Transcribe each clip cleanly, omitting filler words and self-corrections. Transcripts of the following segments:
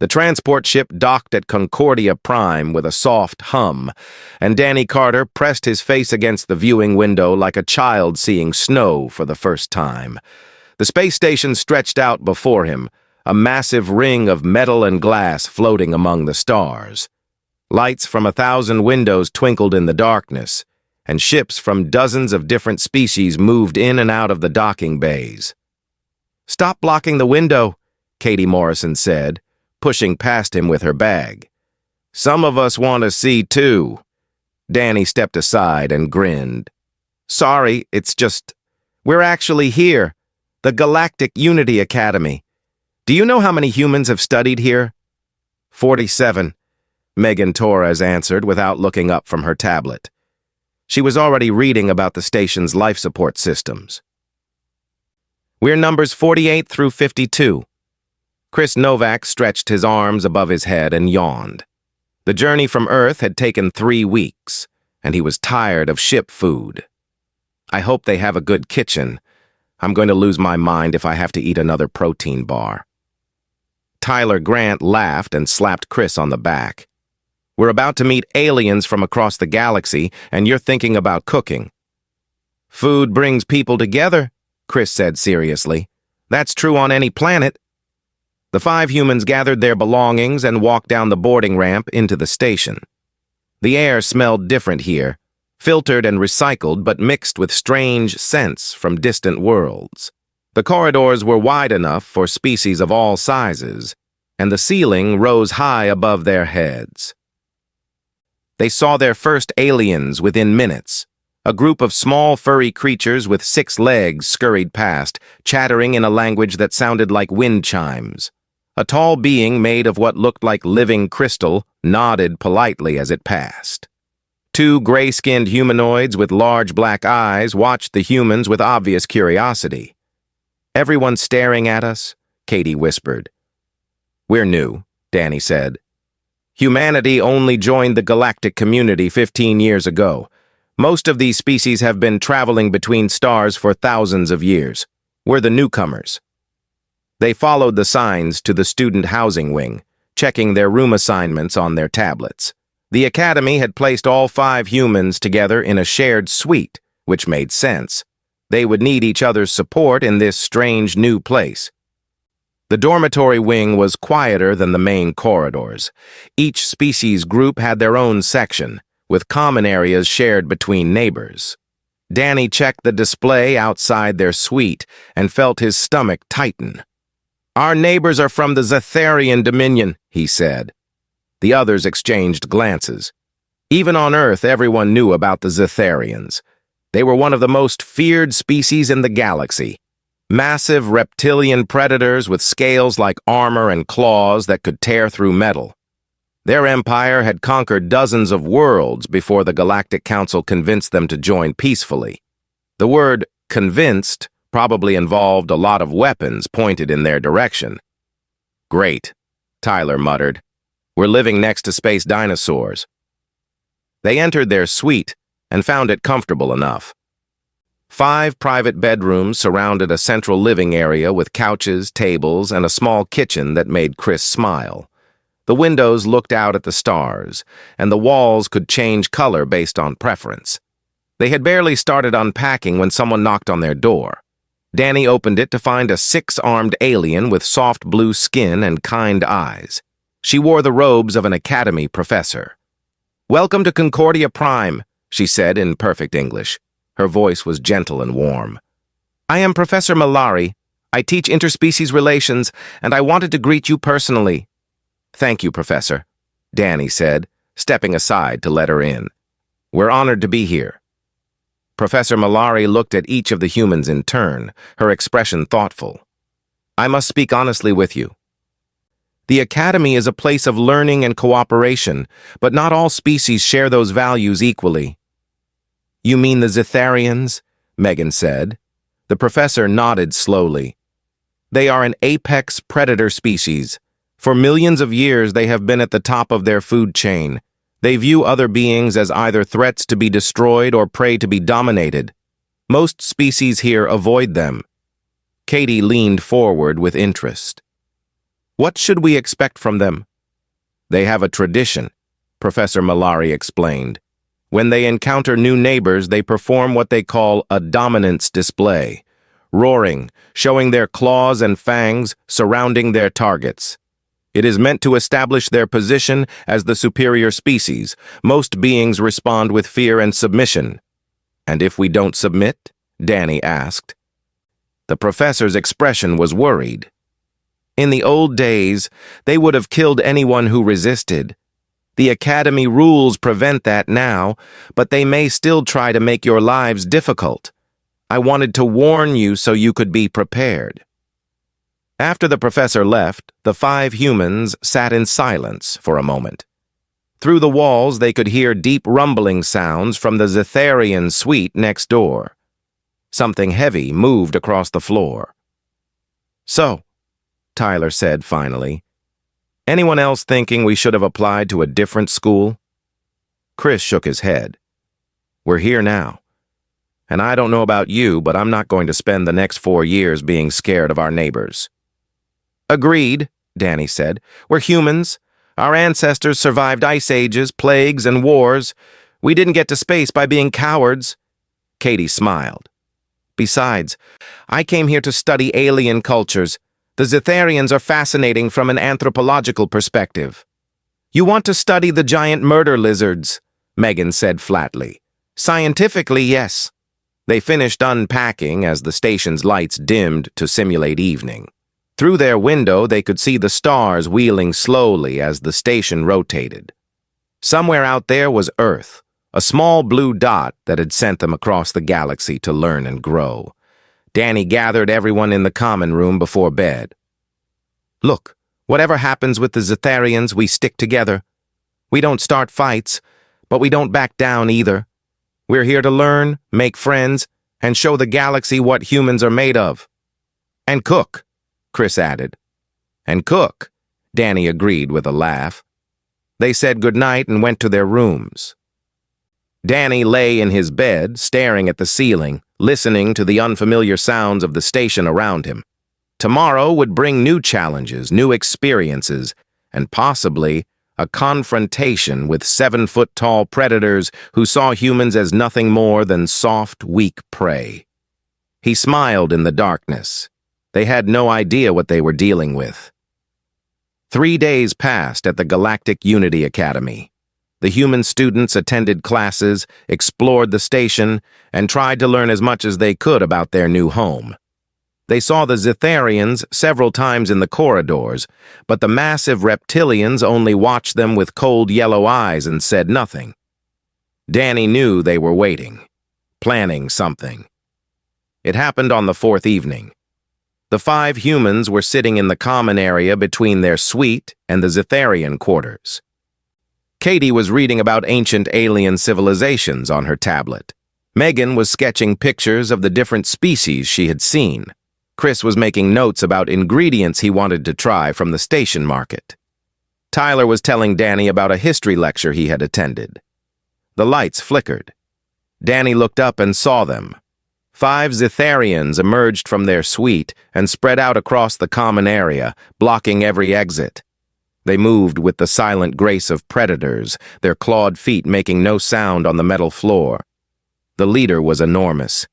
The transport ship docked at Concordia Prime with a soft hum, and Danny Carter pressed his face against the viewing window like a child seeing snow for the first time. The space station stretched out before him, a massive ring of metal and glass floating among the stars. Lights from 1,000 windows twinkled in the darkness, and ships from dozens of different species moved in and out of the docking bays. "Stop blocking the window," Katie Morrison said, pushing past him with her bag. "Some of us want to see, too." Danny stepped aside and grinned. "Sorry, it's just... We're actually here. The Galactic Unity Academy. Do you know how many humans have studied here?" 47, Megan Torres answered without looking up from her tablet. She was already reading about the station's life support systems. "We're numbers 48 through 52. Chris Novak stretched his arms above his head and yawned. The journey from Earth had taken 3 weeks, and he was tired of ship food. "I hope they have a good kitchen. I'm going to lose my mind if I have to eat another protein bar." Tyler Grant laughed and slapped Chris on the back. "We're about to meet aliens from across the galaxy, and you're thinking about cooking." "Food brings people together," Chris said seriously. "That's true on any planet." The 5 humans gathered their belongings and walked down the boarding ramp into the station. The air smelled different here, filtered and recycled but mixed with strange scents from distant worlds. The corridors were wide enough for species of all sizes, and the ceiling rose high above their heads. They saw their first aliens within minutes. A group of small furry creatures with 6 legs scurried past, chattering in a language that sounded like wind chimes. A tall being made of what looked like living crystal nodded politely as it passed. 2 gray-skinned humanoids with large black eyes watched the humans with obvious curiosity. "Everyone staring at us?" Katie whispered. "We're new," Danny said. "Humanity only joined the galactic community 15 years ago. Most of these species have been traveling between stars for thousands of years. We're the newcomers." They followed the signs to the student housing wing, checking their room assignments on their tablets. The academy had placed all 5 humans together in a shared suite, which made sense. They would need each other's support in this strange new place. The dormitory wing was quieter than the main corridors. Each species group had their own section, with common areas shared between neighbors. Danny checked the display outside their suite and felt his stomach tighten. "Our neighbors are from the Zetharian Dominion," he said. The others exchanged glances. Even on Earth, everyone knew about the Zetharians. They were one of the most feared species in the galaxy. Massive reptilian predators with scales like armor and claws that could tear through metal. Their empire had conquered dozens of worlds before the Galactic Council convinced them to join peacefully. The word "convinced" probably involved a lot of weapons pointed in their direction. "Great," Tyler muttered. "We're living next to space dinosaurs." They entered their suite and found it comfortable enough. 5 private bedrooms surrounded a central living area with couches, tables, and a small kitchen that made Chris smile. The windows looked out at the stars, and the walls could change color based on preference. They had barely started unpacking when someone knocked on their door. Danny opened it to find a 6-armed alien with soft blue skin and kind eyes. She wore the robes of an academy professor. "Welcome to Concordia Prime," she said in perfect English. Her voice was gentle and warm. "I am Professor Malari. I teach interspecies relations, and I wanted to greet you personally." "Thank you, Professor," Danny said, stepping aside to let her in. "We're honored to be here." Professor Malari looked at each of the humans in turn, her expression thoughtful. "I must speak honestly with you. The Academy is a place of learning and cooperation, but not all species share those values equally." "You mean the Zetharians?" Megan said. The professor nodded slowly. "They are an apex predator species. For millions of years, they have been at the top of their food chain. They view other beings as either threats to be destroyed or prey to be dominated. Most species here avoid them." Katie leaned forward with interest. What should we expect from them? They have a tradition, Professor Malari explained. When they encounter new neighbors, they perform what they call a dominance display, roaring, showing their claws and fangs, surrounding their targets. It is meant to establish their position as the superior species. Most beings respond with fear and submission. And if we don't submit? Danny asked. The professor's expression was worried. In the old days, they would have killed anyone who resisted. The Academy rules prevent that now, but they may still try to make your lives difficult. I wanted to warn you so you could be prepared. After the professor left, the 5 humans sat in silence for a moment. Through the walls, they could hear deep rumbling sounds from the Zetharian suite next door. Something heavy moved across the floor. "So," Tyler said finally, "anyone else thinking we should have applied to a different school?" Chris shook his head. "We're here now. And I don't know about you, but I'm not going to spend the next 4 years being scared of our neighbors." "Agreed," Danny said. "We're humans. Our ancestors survived ice ages, plagues, and wars. We didn't get to space by being cowards." Katie smiled. "Besides, I came here to study alien cultures. The Zetharians are fascinating from an anthropological perspective." "You want to study the giant murder lizards," Megan said flatly. "Scientifically, yes." They finished unpacking as the station's lights dimmed to simulate evening. Through their window, they could see the stars wheeling slowly as the station rotated. Somewhere out there was Earth, a small blue dot that had sent them across the galaxy to learn and grow. Danny gathered everyone in the common room before bed. "Look, whatever happens with the Zetharians, we stick together. We don't start fights, but we don't back down either. We're here to learn, make friends, and show the galaxy what humans are made of. And cook," Chris added. "And cook," Danny agreed with a laugh. They said goodnight and went to their rooms. Danny lay in his bed, staring at the ceiling, listening to the unfamiliar sounds of the station around him. Tomorrow would bring new challenges, new experiences, and possibly a confrontation with 7-foot-tall predators who saw humans as nothing more than soft, weak prey. He smiled in the darkness. They had no idea what they were dealing with. 3 days passed at the Galactic Unity Academy. The human students attended classes, explored the station, and tried to learn as much as they could about their new home. They saw the Zetharians several times in the corridors, but the massive reptilians only watched them with cold yellow eyes and said nothing. Danny knew they were waiting, planning something. It happened on the 4th evening. The 5 humans were sitting in the common area between their suite and the Zetharian quarters. Katie was reading about ancient alien civilizations on her tablet. Megan was sketching pictures of the different species she had seen. Chris was making notes about ingredients he wanted to try from the station market. Tyler was telling Danny about a history lecture he had attended. The lights flickered. Danny looked up and saw them. 5 Zetharians emerged from their suite and spread out across the common area, blocking every exit. They moved with the silent grace of predators, their clawed feet making no sound on the metal floor. The leader was enormous.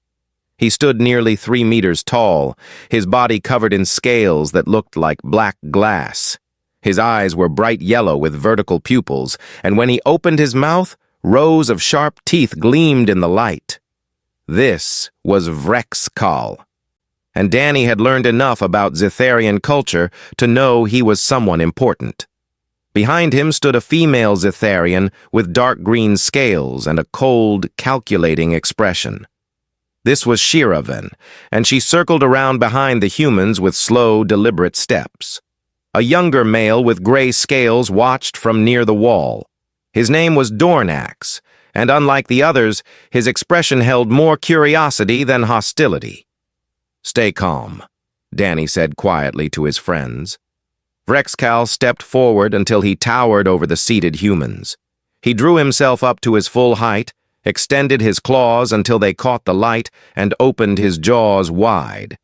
He stood nearly 3 meters tall, his body covered in scales that looked like black glass. His eyes were bright yellow with vertical pupils, and when he opened his mouth, rows of sharp teeth gleamed in the light. This was Vrexkal, and Danny had learned enough about Zetharian culture to know he was someone important. Behind him stood a female Zetharian with dark green scales and a cold, calculating expression. This was Shiravan, and she circled around behind the humans with slow, deliberate steps. A younger male with gray scales watched from near the wall. His name was Dornax, and unlike the others, his expression held more curiosity than hostility. "Stay calm," Danny said quietly to his friends. Vrexkal stepped forward until he towered over the seated humans. He drew himself up to his full height, extended his claws until they caught the light, and opened his jaws wide.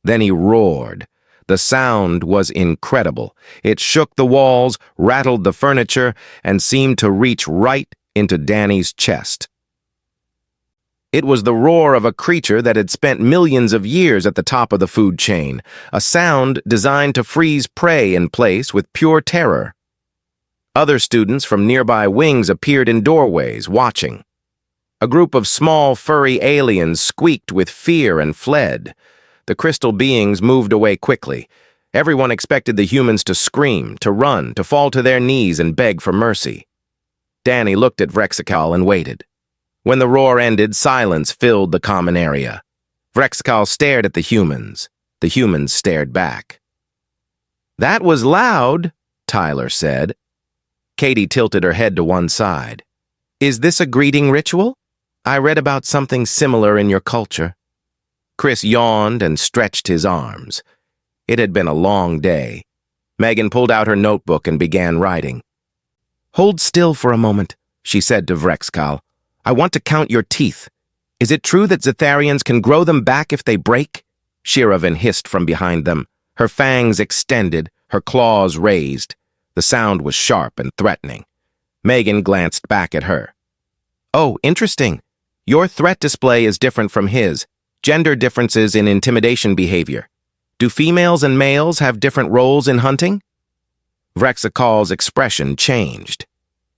Then he roared. The sound was incredible. It shook the walls, rattled the furniture, and seemed to reach right into Danny's chest. It was the roar of a creature that had spent millions of years at the top of the food chain, a sound designed to freeze prey in place with pure terror. Other students from nearby wings appeared in doorways, watching. A group of small, furry aliens squeaked with fear and fled. The crystal beings moved away quickly. Everyone expected the humans to scream, to run, to fall to their knees and beg for mercy. Danny looked at Vrexikal and waited. When the roar ended, silence filled the common area. Vrexikal stared at the humans. The humans stared back. "That was loud," Tyler said. Katie tilted her head to one side. "Is this a greeting ritual? I read about something similar in your culture." Chris yawned and stretched his arms. It had been a long day. Megan pulled out her notebook and began writing. "Hold still for a moment," she said to Vrexikal. "I want to count your teeth. Is it true that Zetharians can grow them back if they break?" Shiravan hissed from behind them, her fangs extended, her claws raised. The sound was sharp and threatening. Megan glanced back at her. "Oh, interesting. Your threat display is different from his. Gender differences in intimidation behavior. Do females and males have different roles in hunting?" Vrexikal's expression changed.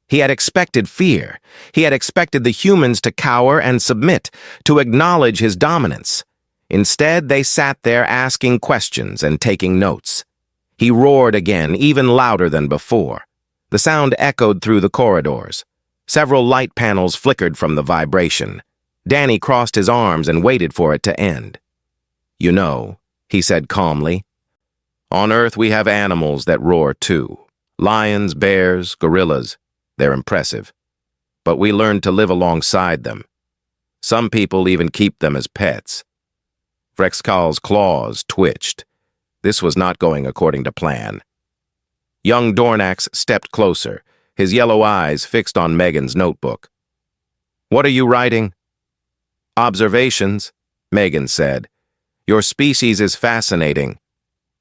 He had expected fear. He had expected the humans to cower and submit, to acknowledge his dominance. Instead, they sat there asking questions and taking notes. He roared again, even louder than before. The sound echoed through the corridors. Several light panels flickered from the vibration. Danny crossed his arms and waited for it to end. "You know," he said calmly, "on Earth we have animals that roar too. Lions, bears, gorillas. They're impressive. But we learned to live alongside them. Some people even keep them as pets." Vrexikal's claws twitched. This was not going according to plan. Young Dornax stepped closer, his yellow eyes fixed on Megan's notebook. "What are you writing?" "Observations," Megan said. "Your species is fascinating.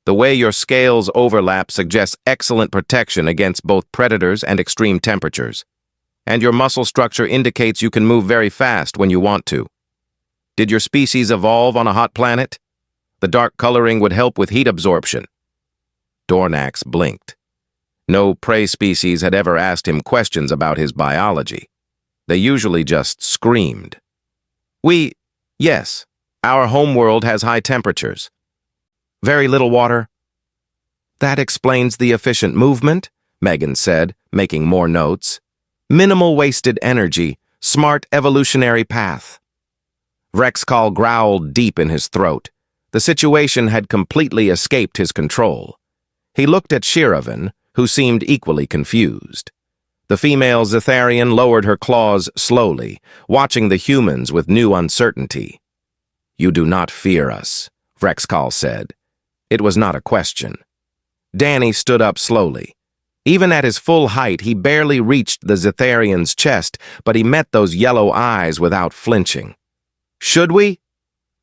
The way your scales overlap suggests excellent protection against both predators and extreme temperatures. And your muscle structure indicates you can move very fast when you want to. Did your species evolve on a hot planet? The dark coloring would help with heat absorption." Dornax blinked. No prey species had ever asked him questions about his biology. They usually just screamed. Yes, our homeworld has high temperatures. Very little water." "That explains the efficient movement," Megan said, making more notes. "Minimal wasted energy, smart evolutionary path." Vrexikal growled deep in his throat. The situation had completely escaped his control. He looked at Shiravan, who seemed equally confused. The female Zetharian lowered her claws slowly, watching the humans with new uncertainty. "You do not fear us," Vrexikal said. It was not a question. Danny stood up slowly. Even at his full height, he barely reached the Zetharian's chest, but he met those yellow eyes without flinching. "Should we?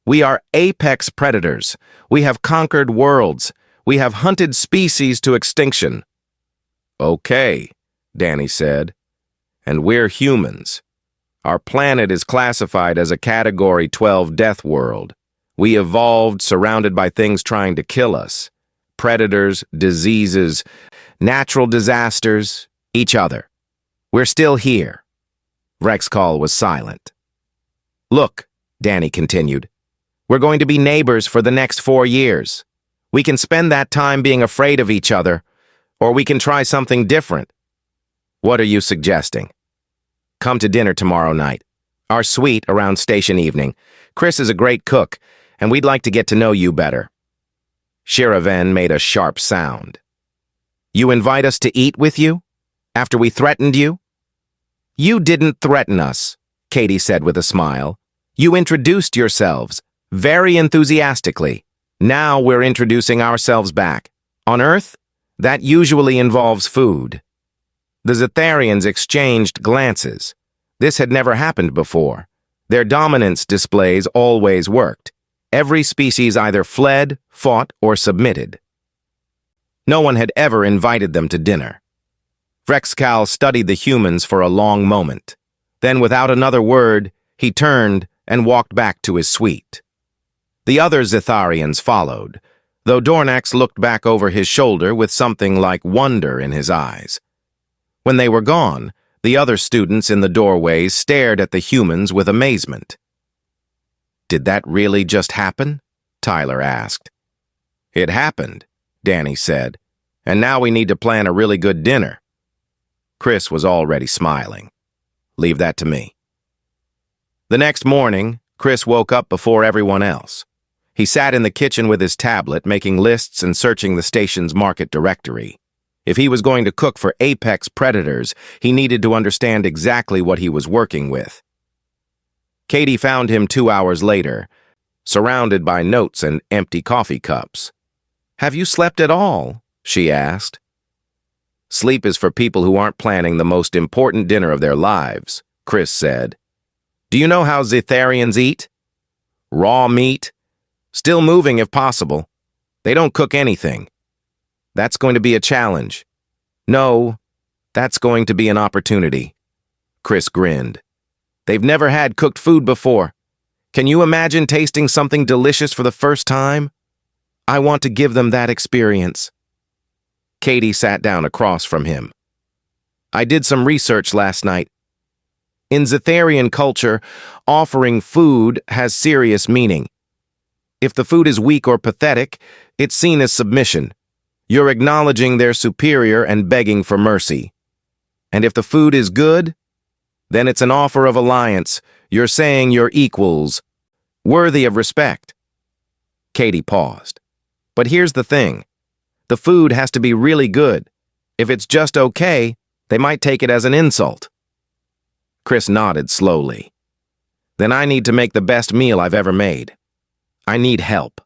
We are apex predators. We have conquered worlds. We have hunted species to extinction." "Okay," Danny said. "And we're humans. Our planet is classified as a Category 12 death world. We evolved surrounded by things trying to kill us. Predators, diseases, natural disasters, each other. We're still here." Vrexikal was silent. "Look," Danny continued, "we're going to be neighbors for the next 4 years. We can spend that time being afraid of each other, or we can try something different. What are you suggesting?" "Come to dinner tomorrow night. Our suite around station evening. Chris is a great cook, and we'd like to get to know you better." Shiravan made a sharp sound. "You invite us to eat with you? After we threatened you?" "You didn't threaten us," Katie said with a smile. "You introduced yourselves, very enthusiastically. Now we're introducing ourselves back. On Earth, that usually involves food." The Zetharians exchanged glances. This had never happened before. Their dominance displays always worked. Every species either fled, fought, or submitted. No one had ever invited them to dinner. Vrexcal studied the humans for a long moment. Then, without another word, he turned and walked back to his suite. The other Zitharians followed, though Dornax looked back over his shoulder with something like wonder in his eyes. When they were gone, the other students in the doorways stared at the humans with amazement. "Did that really just happen?" Tyler asked. "It happened," Danny said, "and now we need to plan a really good dinner." Chris was already smiling. "Leave that to me." The next morning, Chris woke up before everyone else. He sat in the kitchen with his tablet, making lists and searching the station's market directory. If he was going to cook for apex predators, he needed to understand exactly what he was working with. Katie found him 2 hours later, surrounded by notes and empty coffee cups. "Have you slept at all?" she asked. "Sleep is for people who aren't planning the most important dinner of their lives," Chris said. "Do you know how Zitharians eat? Raw meat, still moving if possible. They don't cook anything. That's going to be a challenge." "No, that's going to be an opportunity." Chris grinned. "They've never had cooked food before. Can you imagine tasting something delicious for the first time? I want to give them that experience." Katie sat down across from him. "I did some research last night. In Zitharian culture, offering food has serious meaning. If the food is weak or pathetic, it's seen as submission. You're acknowledging they're superior and begging for mercy. And if the food is good, then it's an offer of alliance. You're saying you're equals, worthy of respect." Katie paused. "But here's the thing. The food has to be really good. If it's just okay, they might take it as an insult." Chris nodded slowly. "Then I need to make the best meal I've ever made. I need help."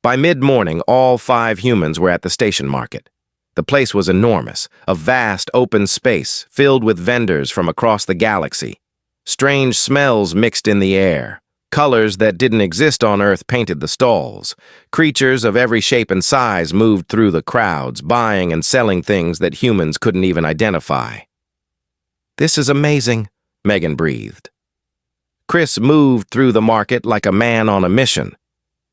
By mid-morning, all 5 humans were at the station market. The place was enormous, a vast open space filled with vendors from across the galaxy. Strange smells mixed in the air. Colors that didn't exist on Earth painted the stalls. Creatures of every shape and size moved through the crowds, buying and selling things that humans couldn't even identify. "This is amazing," Megan breathed. Chris moved through the market like a man on a mission.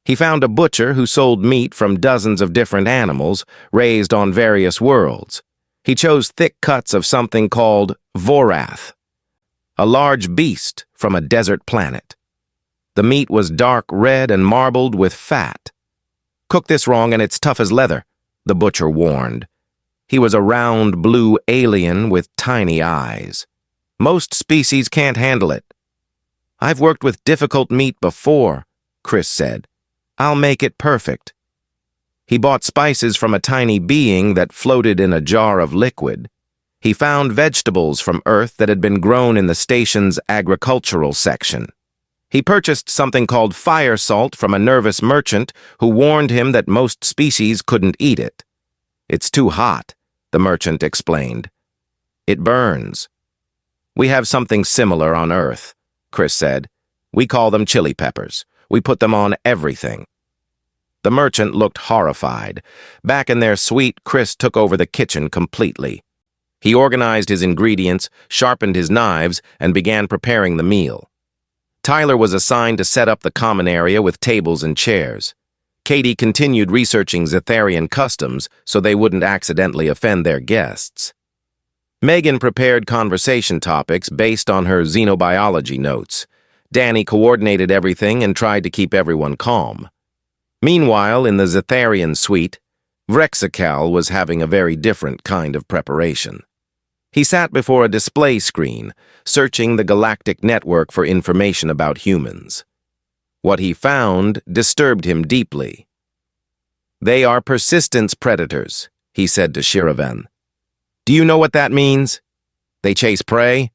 He found a butcher who sold meat from dozens of different animals raised on various worlds. He chose thick cuts of something called Vorath, a large beast from a desert planet. The meat was dark red and marbled with fat. "Cook this wrong and it's tough as leather," the butcher warned. He was a round blue alien with tiny eyes. "Most species can't handle it." "I've worked with difficult meat before," Chris said. "I'll make it perfect." He bought spices from a tiny being that floated in a jar of liquid. He found vegetables from Earth that had been grown in the station's agricultural section. He purchased something called fire salt from a nervous merchant who warned him that most species couldn't eat it. "It's too hot," the merchant explained. "It burns." "We have something similar on Earth," Chris said. "We call them chili peppers. We put them on everything." The merchant looked horrified. Back in their suite, Chris took over the kitchen completely. He organized his ingredients, sharpened his knives, and began preparing the meal. Tyler was assigned to set up the common area with tables and chairs. Katie continued researching Zitharian customs so they wouldn't accidentally offend their guests. Megan prepared conversation topics based on her xenobiology notes. Danny coordinated everything and tried to keep everyone calm. Meanwhile, in the Zitharian suite, Vrexcal was having a very different kind of preparation. He sat before a display screen, searching the galactic network for information about humans. What he found disturbed him deeply. "They are persistence predators," he said to Shiraven. "Do you know what that means? They chase prey?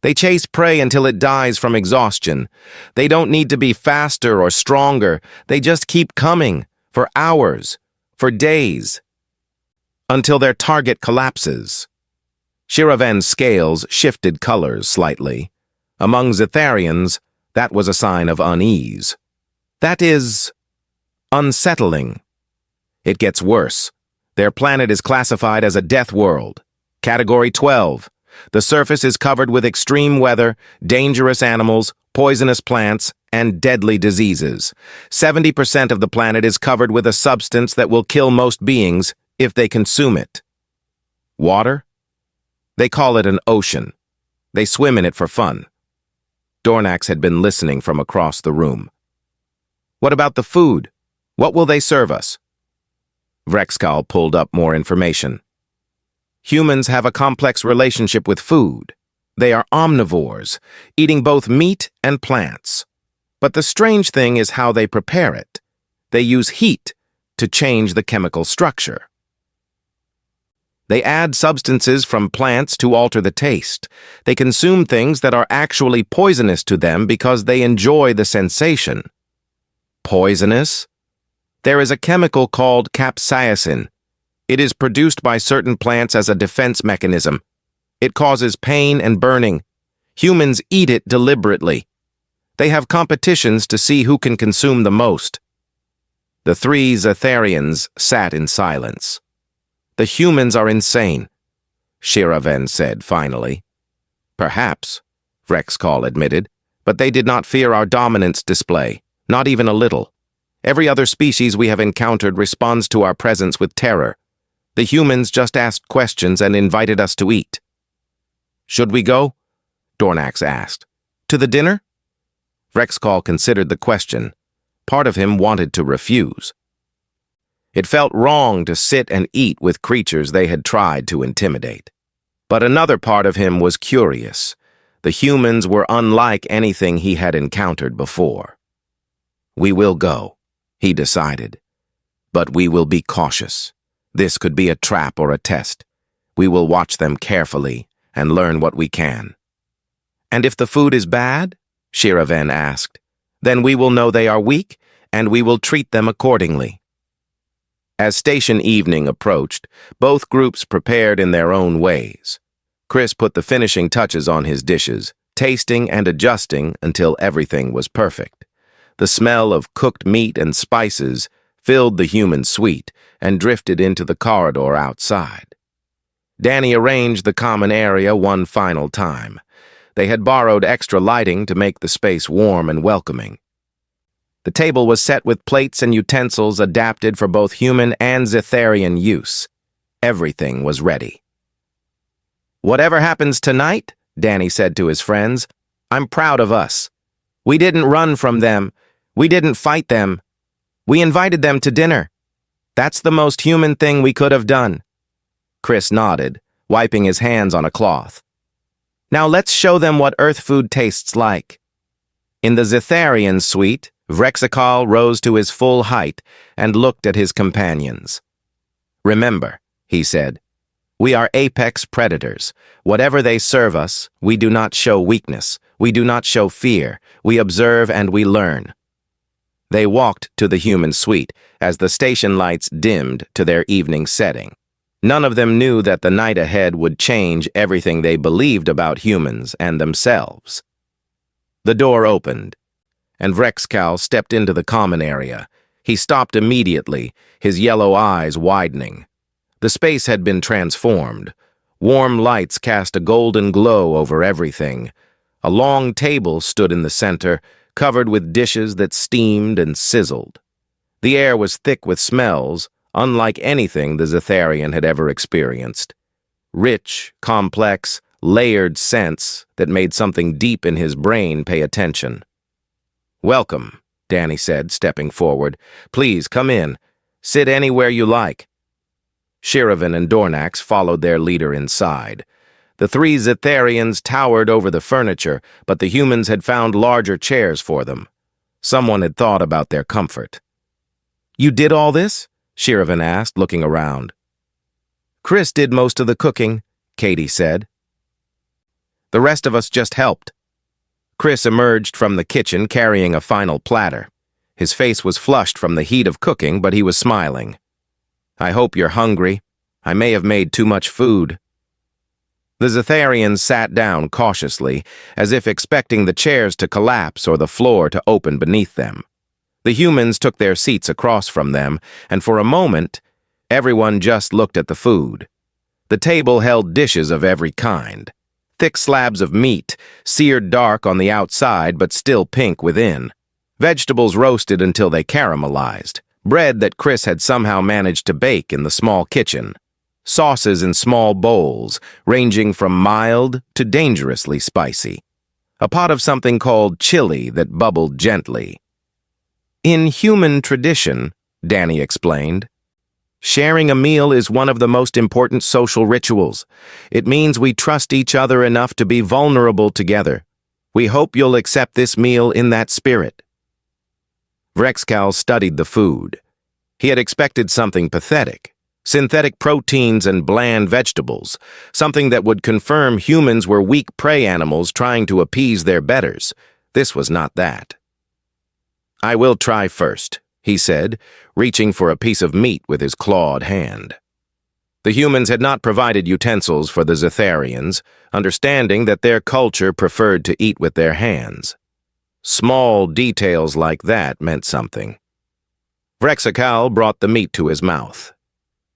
They chase prey until it dies from exhaustion. They don't need to be faster or stronger. They just keep coming, for hours, for days, until their target collapses." Shiraven's scales shifted colors slightly. Among Zitharians, that was a sign of unease. That is unsettling. It gets worse. Their planet is classified as a death world. Category 12. The surface is covered with extreme weather, dangerous animals, poisonous plants, and deadly diseases. 70% of the planet is covered with a substance that will kill most beings if they consume it. Water? They call it an ocean. They swim in it for fun. Dornax had been listening from across the room. What about the food? What will they serve us? Vrexkal pulled up more information. Humans have a complex relationship with food. They are omnivores, eating both meat and plants. But the strange thing is how they prepare it. They use heat to change the chemical structure. They add substances from plants to alter the taste. They consume things that are actually poisonous to them because they enjoy the sensation. Poisonous? There is a chemical called capsaicin. It is produced by certain plants as a defense mechanism. It causes pain and burning. Humans eat it deliberately. They have competitions to see who can consume the most. The three Zetharians sat in silence. The humans are insane, Shiraven said finally. Perhaps, Vrexkal admitted, but they did not fear our dominance display, not even a little. Every other species we have encountered responds to our presence with terror. The humans just asked questions and invited us to eat. Should we go? Dornax asked. To the dinner? Vrexkal considered the question. Part of him wanted to refuse. It felt wrong to sit and eat with creatures they had tried to intimidate. But another part of him was curious. The humans were unlike anything he had encountered before. We will go, he decided. But we will be cautious. This could be a trap or a test. We will watch them carefully and learn what we can. And if the food is bad, Shiraven asked, then we will know they are weak and we will treat them accordingly. As station evening approached, both groups prepared in their own ways. Chris put the finishing touches on his dishes, tasting and adjusting until everything was perfect. The smell of cooked meat and spices filled the human suite and drifted into the corridor outside. Danny arranged the common area one final time. They had borrowed extra lighting to make the space warm and welcoming. The table was set with plates and utensils adapted for both human and Zetharian use. Everything was ready. Whatever happens tonight, Danny said to his friends, I'm proud of us. We didn't run from them. We didn't fight them. We invited them to dinner. That's the most human thing we could have done. Chris nodded, wiping his hands on a cloth. Now let's show them what Earth food tastes like. In the Zetharian suite, Vrexkal rose to his full height and looked at his companions. Remember, he said, we are apex predators. Whatever they serve us, we do not show weakness. We do not show fear. We observe and we learn. They walked to the human suite as the station lights dimmed to their evening setting. None of them knew that the night ahead would change everything they believed about humans and themselves. The door opened, and Vrexkal stepped into the common area. He stopped immediately, his yellow eyes widening. The space had been transformed. Warm lights cast a golden glow over everything. A long table stood in the center, covered with dishes that steamed and sizzled. The air was thick with smells, unlike anything the Zetharian had ever experienced. Rich, complex, layered scents that made something deep in his brain pay attention. Welcome, Danny said, stepping forward. Please, come in. Sit anywhere you like. Shiraven and Dornax followed their leader inside. The three Zetharians towered over the furniture, but the humans had found larger chairs for them. Someone had thought about their comfort. You did all this? Shiraven asked, looking around. Chris did most of the cooking, Katie said. The rest of us just helped. Chris emerged from the kitchen carrying a final platter. His face was flushed from the heat of cooking, but he was smiling. I hope you're hungry. I may have made too much food. The Zetharians sat down cautiously, as if expecting the chairs to collapse or the floor to open beneath them. The humans took their seats across from them, and for a moment, everyone just looked at the food. The table held dishes of every kind. Thick slabs of meat, seared dark on the outside but still pink within. Vegetables roasted until they caramelized. Bread that Chris had somehow managed to bake in the small kitchen. Sauces in small bowls, ranging from mild to dangerously spicy. A pot of something called chili that bubbled gently. In human tradition, Danny explained, sharing a meal is one of the most important social rituals. It means we trust each other enough to be vulnerable together. We hope you'll accept this meal in that spirit. Vrexcal studied the food. He had expected something pathetic. Synthetic proteins and bland vegetables, something that would confirm humans were weak prey animals trying to appease their betters. This was not that. I will try first, he said, reaching for a piece of meat with his clawed hand. The humans had not provided utensils for the Zetharians, understanding that their culture preferred to eat with their hands. Small details like that meant something. Vrexcal brought the meat to his mouth.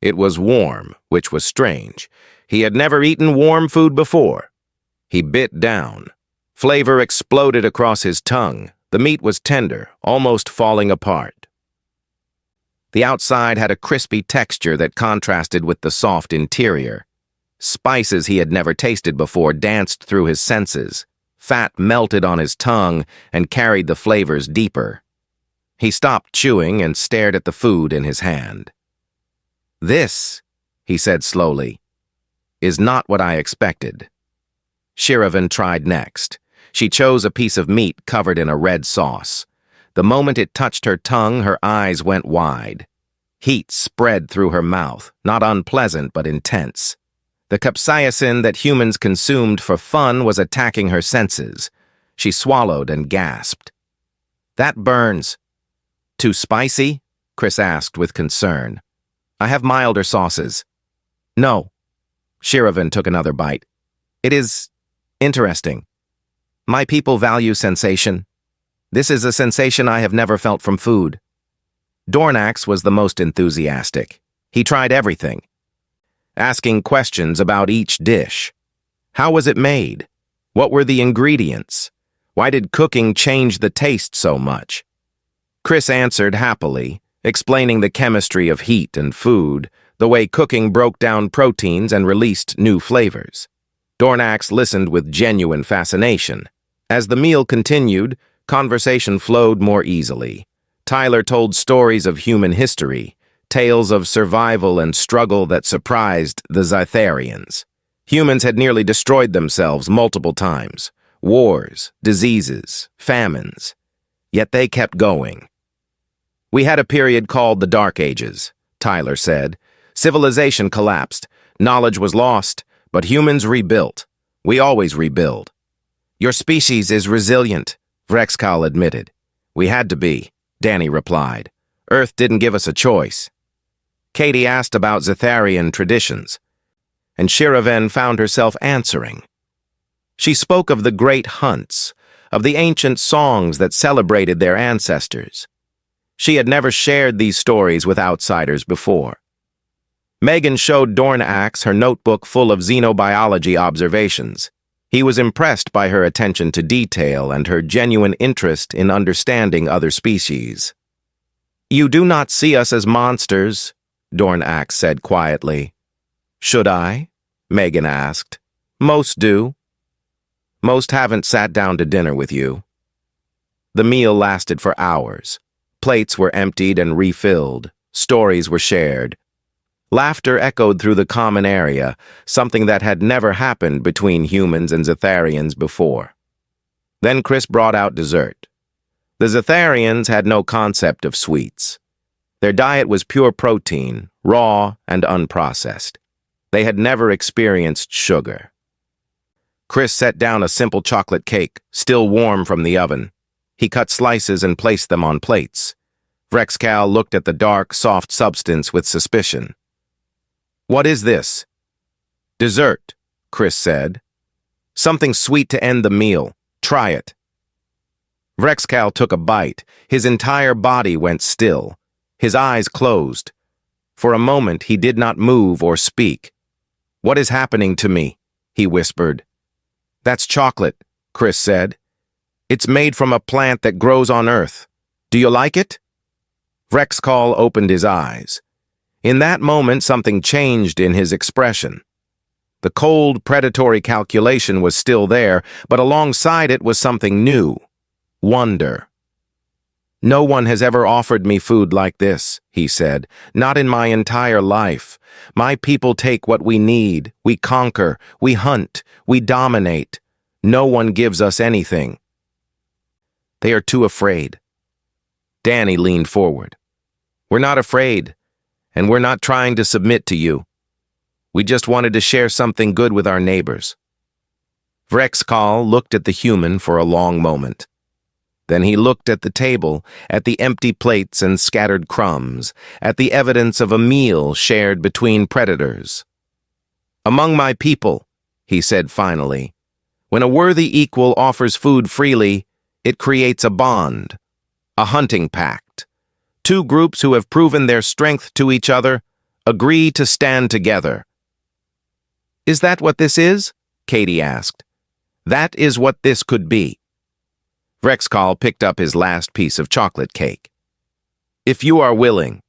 It was warm, which was strange. He had never eaten warm food before. He bit down. Flavor exploded across his tongue. The meat was tender, almost falling apart. The outside had a crispy texture that contrasted with the soft interior. Spices he had never tasted before danced through his senses. Fat melted on his tongue and carried the flavors deeper. He stopped chewing and stared at the food in his hand. This, he said slowly, is not what I expected. Shiravan tried next. She chose a piece of meat covered in a red sauce. The moment it touched her tongue, her eyes went wide. Heat spread through her mouth, not unpleasant but intense. The capsaicin that humans consumed for fun was attacking her senses. She swallowed and gasped. That burns. Too spicy? Chris asked with concern. I have milder sauces. No. Shiravan took another bite. It is interesting. My people value sensation. This is a sensation I have never felt from food. Dornax was the most enthusiastic. He tried everything, asking questions about each dish. How was it made? What were the ingredients? Why did cooking change the taste so much? Chris answered happily, explaining the chemistry of heat and food, the way cooking broke down proteins and released new flavors. Dornax listened with genuine fascination. As the meal continued, conversation flowed more easily. Tyler told stories of human history, tales of survival and struggle that surprised the Zetharians. Humans had nearly destroyed themselves multiple times. Wars, diseases, famines. Yet they kept going. We had a period called the Dark Ages, Tyler said. Civilization collapsed. Knowledge was lost, but humans rebuilt. We always rebuild. Your species is resilient, Vrexcal admitted. We had to be, Danny replied. Earth didn't give us a choice. Katie asked about Zetharian traditions, and Shiravan found herself answering. She spoke of the great hunts, of the ancient songs that celebrated their ancestors. She had never shared these stories with outsiders before. Megan showed Dornax her notebook full of xenobiology observations. He was impressed by her attention to detail and her genuine interest in understanding other species. You do not see us as monsters, Dornax said quietly. Should I? Megan asked. Most do. Most haven't sat down to dinner with you. The meal lasted for hours. Plates were emptied and refilled. Stories were shared. Laughter echoed through the common area, something that had never happened between humans and Zetharians before. Then Chris brought out dessert. The Zetharians had no concept of sweets. Their diet was pure protein, raw and unprocessed. They had never experienced sugar. Chris set down a simple chocolate cake, still warm from the oven. He cut slices and placed them on plates. Vrexcal looked at the dark, soft substance with suspicion. What is this? Dessert, Chris said. Something sweet to end the meal. Try it. Vrexcal took a bite. His entire body went still. His eyes closed. For a moment, he did not move or speak. "What is happening to me?" he whispered. "That's chocolate," Chris said. "It's made from a plant that grows on Earth. Do you like it?" Vrexcal opened his eyes. In that moment, something changed in his expression. The cold, predatory calculation was still there, but alongside it was something new. Wonder. "No one has ever offered me food like this," he said. "Not in my entire life. My people take what we need. We conquer. We hunt. We dominate. No one gives us anything. They are too afraid." Danny leaned forward. "We're not afraid, and we're not trying to submit to you. We just wanted to share something good with our neighbors." Vrexcal looked at the human for a long moment. Then he looked at the table, at the empty plates and scattered crumbs, at the evidence of a meal shared between predators. "Among my people," he said finally, "when a worthy equal offers food freely, it creates a bond, a hunting pact. Two groups who have proven their strength to each other agree to stand together." "Is that what this is?" Katie asked. "That is what this could be." Vrexcal picked up his last piece of chocolate cake. "If you are willing."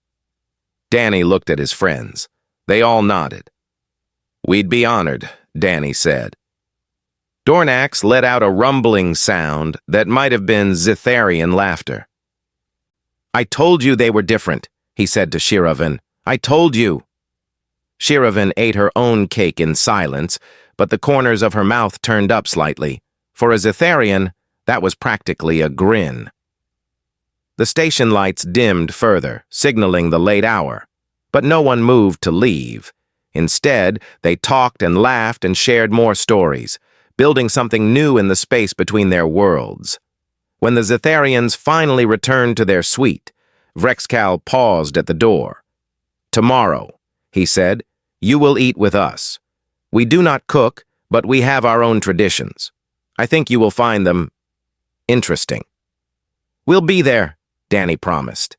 Danny looked at his friends. They all nodded. "We'd be honored," Danny said. Dornax let out a rumbling sound that might have been Zitharian laughter. "I told you they were different," he said to Shiravan. "I told you." Shiravan ate her own cake in silence, but the corners of her mouth turned up slightly. For a Zitharian, that was practically a grin. The station lights dimmed further, signaling the late hour, but no one moved to leave. Instead, they talked and laughed and shared more stories, building something new in the space between their worlds. When the Zitharians finally returned to their suite, Vrexcal paused at the door. "Tomorrow," he said, "you will eat with us. We do not cook, but we have our own traditions. I think you will find them interesting." "We'll be there," Danny promised.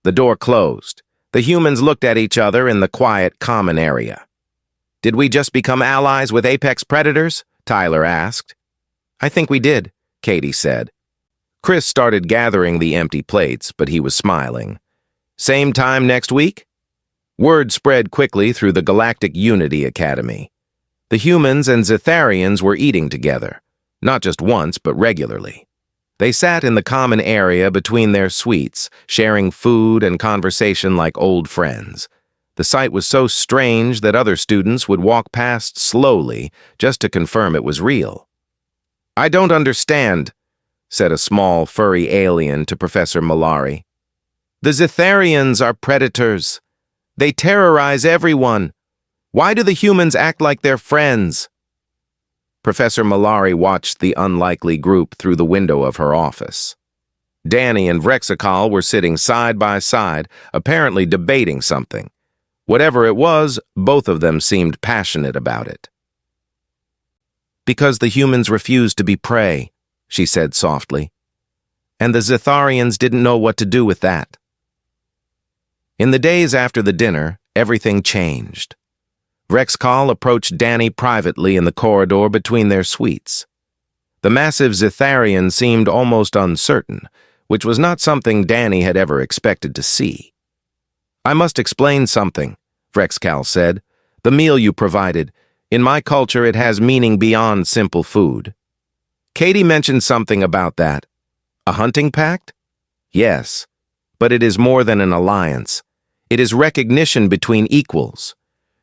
The door closed. The humans looked at each other in the quiet common area. "Did we just become allies with apex predators?" Tyler asked. "I think we did," Katie said. Chris started gathering the empty plates, but he was smiling. "Same time next week?" Word spread quickly through the Galactic Unity Academy. The humans and Zitharians were eating together, not just once, but regularly. They sat in the common area between their suites, sharing food and conversation like old friends. The sight was so strange that other students would walk past slowly just to confirm it was real. "I don't understand," said a small, furry alien to Professor Malari. "The Zitharians are predators. They terrorize everyone. Why do the humans act like they're friends?" Professor Malari watched the unlikely group through the window of her office. Danny and Vrexcal were sitting side by side, apparently debating something. Whatever it was, both of them seemed passionate about it. "Because the humans refused to be prey," she said softly. "And the Zitharians didn't know what to do with that." In the days after the dinner, everything changed. Vrexcal approached Danny privately in the corridor between their suites. The massive Zitharian seemed almost uncertain, which was not something Danny had ever expected to see. "I must explain something," Vrexcal said. "The meal you provided. In my culture, it has meaning beyond simple food." Katie mentioned something about that. "A hunting pact?" "Yes, but it is more than an alliance. It is recognition between equals.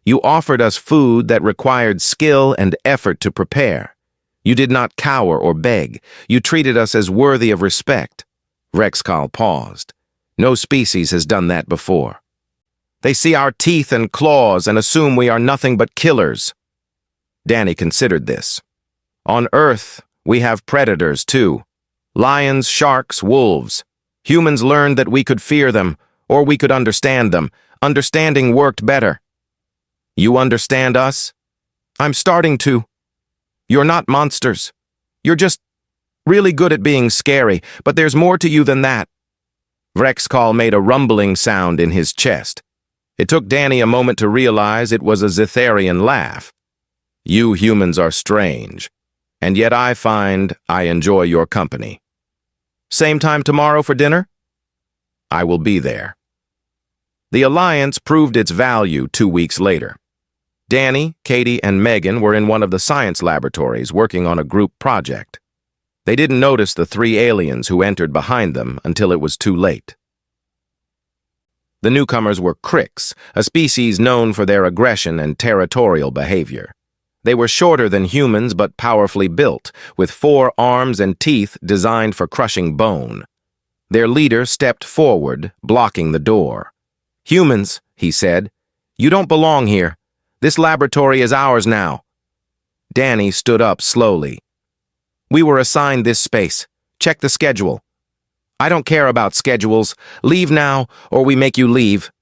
You offered us food that required skill and effort to prepare. You did not cower or beg. You treated us as worthy of respect." Vrexcal paused. "No species has done that before. They see our teeth and claws and assume we are nothing but killers." Danny considered this. "On Earth, we have predators too. Lions, sharks, wolves. Humans learned that we could fear them, or we could understand them. Understanding worked better. You understand us?" "I'm starting to. You're not monsters. You're just Really good at being scary, but there's more to you than that. Vrexkal made a rumbling sound in his chest. It took Danny a moment to realize it was a Zitharian laugh. You humans are strange, and yet I find I enjoy your company. Same time tomorrow for dinner? I will be there. The alliance proved its value 2 weeks later. Danny, Katie, and Megan were in one of the science laboratories working on a group project. They didn't notice the 3 aliens who entered behind them until it was too late. The newcomers were Cricks, a species known for their aggression and territorial behavior. They were shorter than humans but powerfully built, with 4 arms and teeth designed for crushing bone. Their leader stepped forward, blocking the door. "Humans," he said, "you don't belong here. This laboratory is ours now." Danny stood up slowly. "We were assigned this space. Check the schedule." "I don't care about schedules. Leave now, or we make you leave."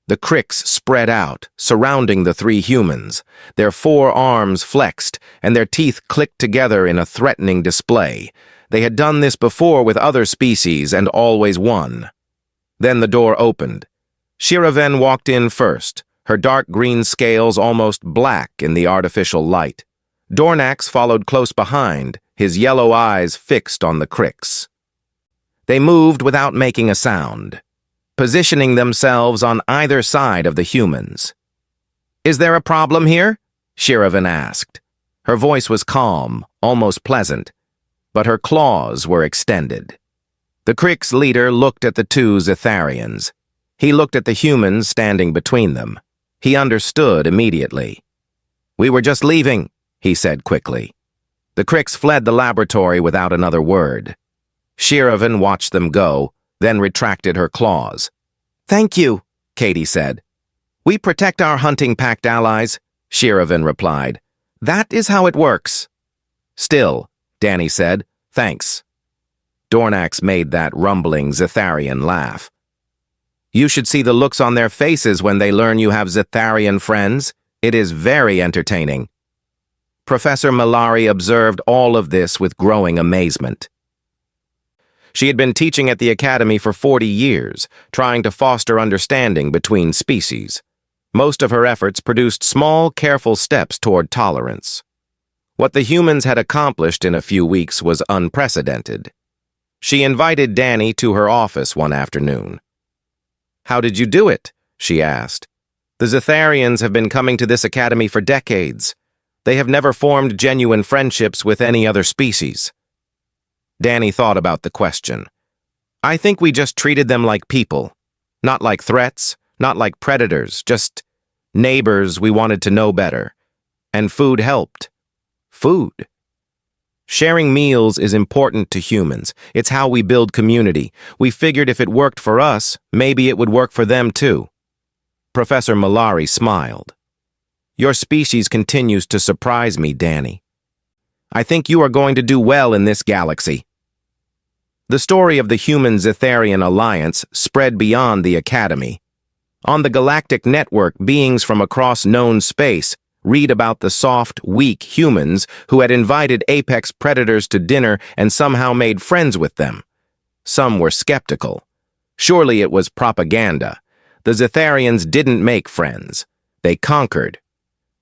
The Cricks spread out, surrounding the 3 humans. Their 4 arms flexed, and their teeth clicked together in a threatening display. They had done this before with other species and always won. Then the door opened. Shiraven walked in first, her dark green scales almost black in the artificial light. Dornax followed close behind, his yellow eyes fixed on the Cricks. They moved without making a sound, positioning themselves on either side of the humans. "Is there a problem here?" Shiraven asked. Her voice was calm, almost pleasant, but her claws were extended. The Cricks' leader looked at the 2 Zitharians. He looked at the humans standing between them. He understood immediately. "We were just leaving," he said quickly. The Cricks fled the laboratory without another word. Shiraven watched them go, then retracted her claws. "Thank you," Katie said. "We protect our hunting-packed allies," Shiraven replied. "That is how it works." "Still," Danny said, "thanks." Dornax made that rumbling Zitharian laugh. "You should see the looks on their faces when they learn you have Zitharian friends. It is very entertaining." Professor Malari observed all of this with growing amazement. She had been teaching at the academy for 40 years, trying to foster understanding between species. Most of her efforts produced small, careful steps toward tolerance. What the humans had accomplished in a few weeks was unprecedented. She invited Danny to her office one afternoon. "How did you do it?" she asked. "The Zitharians have been coming to this academy for decades. They have never formed genuine friendships with any other species." Danny thought about the question. "I think we just treated them like people. Not like threats, not like predators, just neighbors we wanted to know better. And food helped. Food. Sharing meals is important to humans. It's how we build community. We figured if it worked for us, maybe it would work for them too." Professor Malari smiled. "Your species continues to surprise me, Danny. I think you are going to do well in this galaxy." The story of the Human-Zitharian Alliance spread beyond the Academy. On the Galactic Network, beings from across known space read about the soft, weak humans who had invited apex predators to dinner and somehow made friends with them. Some were skeptical. Surely it was propaganda. The Zitharians didn't make friends. They conquered.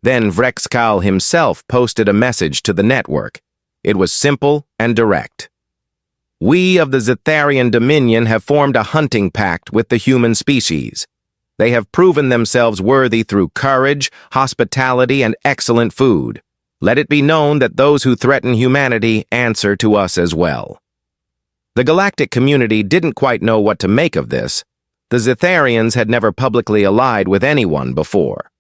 Then Vrexkal himself posted a message to the network. It was simple and direct. "We of the Zitharian Dominion have formed a hunting pact with the human species. They have proven themselves worthy through courage, hospitality, and excellent food. Let it be known that those who threaten humanity answer to us as well." The galactic community didn't quite know what to make of this. The Zitharians had never publicly allied with anyone before.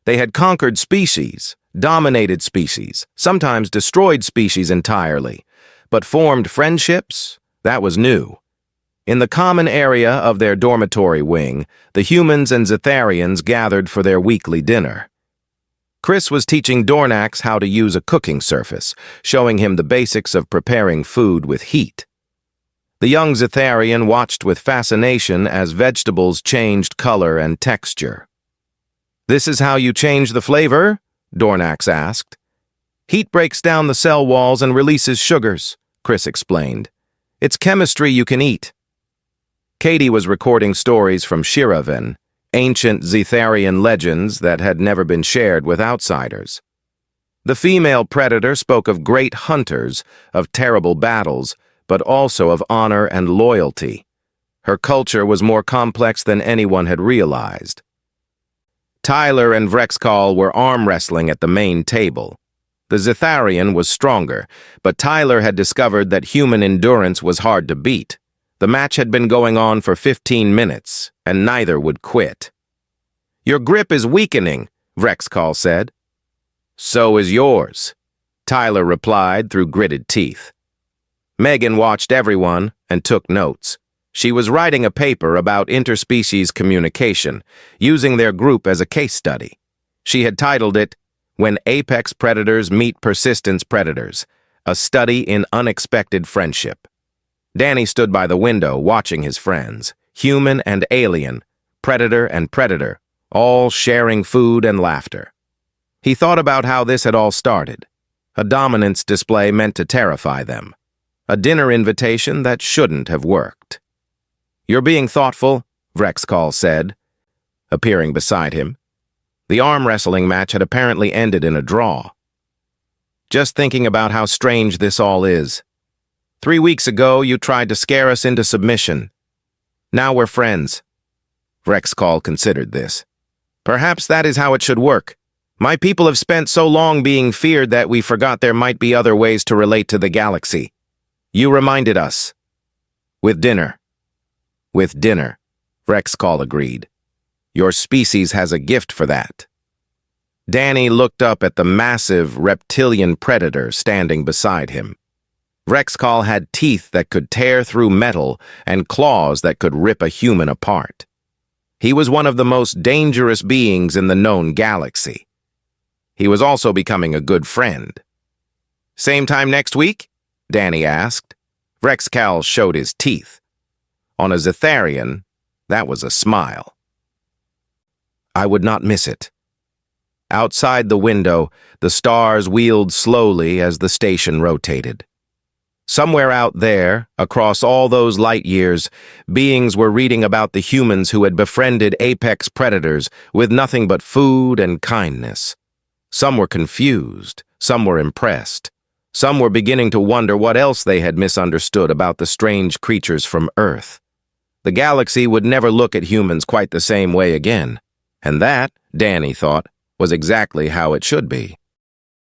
They had conquered species, dominated species, sometimes destroyed species entirely, but formed friendships? That was new. In the common area of their dormitory wing, the humans and Zitharians gathered for their weekly dinner. Chris was teaching Dornax how to use a cooking surface, showing him the basics of preparing food with heat. The young Zitharian watched with fascination as vegetables changed color and texture. "This is how you change the flavor?" Dornax asked. Heat breaks down the cell walls and releases sugars, Chris explained. It's chemistry you can eat. Katie was recording stories from Shiravan, ancient Zetharian legends that had never been shared with outsiders. The female predator spoke of great hunters, of terrible battles, but also of honor and loyalty. Her culture was more complex than anyone had realized. Tyler and Vrexkal were arm wrestling at the main table. The Zetharian was stronger, but Tyler had discovered that human endurance was hard to beat. The match had been going on for 15 minutes, and neither would quit. "Your grip is weakening," Vrexkal said. "So is yours," Tyler replied through gritted teeth. Megan watched everyone and took notes. She was writing a paper about interspecies communication, using their group as a case study. She had titled it, "When Apex Predators Meet Persistence Predators, a Study in Unexpected Friendship." Danny stood by the window watching his friends, human and alien, predator, all sharing food and laughter. He thought about how this had all started. A dominance display meant to terrify them. A dinner invitation that shouldn't have worked. "You're being thoughtful," Vrexkal said, appearing beside him. The arm wrestling match had apparently ended in a draw. "Just thinking about how strange this all is. 3 weeks ago, you tried to scare us into submission. Now we're friends." Vrexkal considered this. "Perhaps that is how it should work. My people have spent so long being feared that we forgot there might be other ways to relate to the galaxy. You reminded us. With dinner." "With dinner," Vrexkal agreed. "Your species has a gift for that." Danny looked up at the massive reptilian predator standing beside him. Vrexkal had teeth that could tear through metal and claws that could rip a human apart. He was one of the most dangerous beings in the known galaxy. He was also becoming a good friend. "Same time next week?" Danny asked. Vrexkal showed his teeth. On a Zetharian, that was a smile. "I would not miss it." Outside the window, the stars wheeled slowly as the station rotated. Somewhere out there, across all those light years, beings were reading about the humans who had befriended apex predators with nothing but food and kindness. Some were confused, some were impressed. Some were beginning to wonder what else they had misunderstood about the strange creatures from Earth. The galaxy would never look at humans quite the same way again. And that, Danny thought, was exactly how it should be.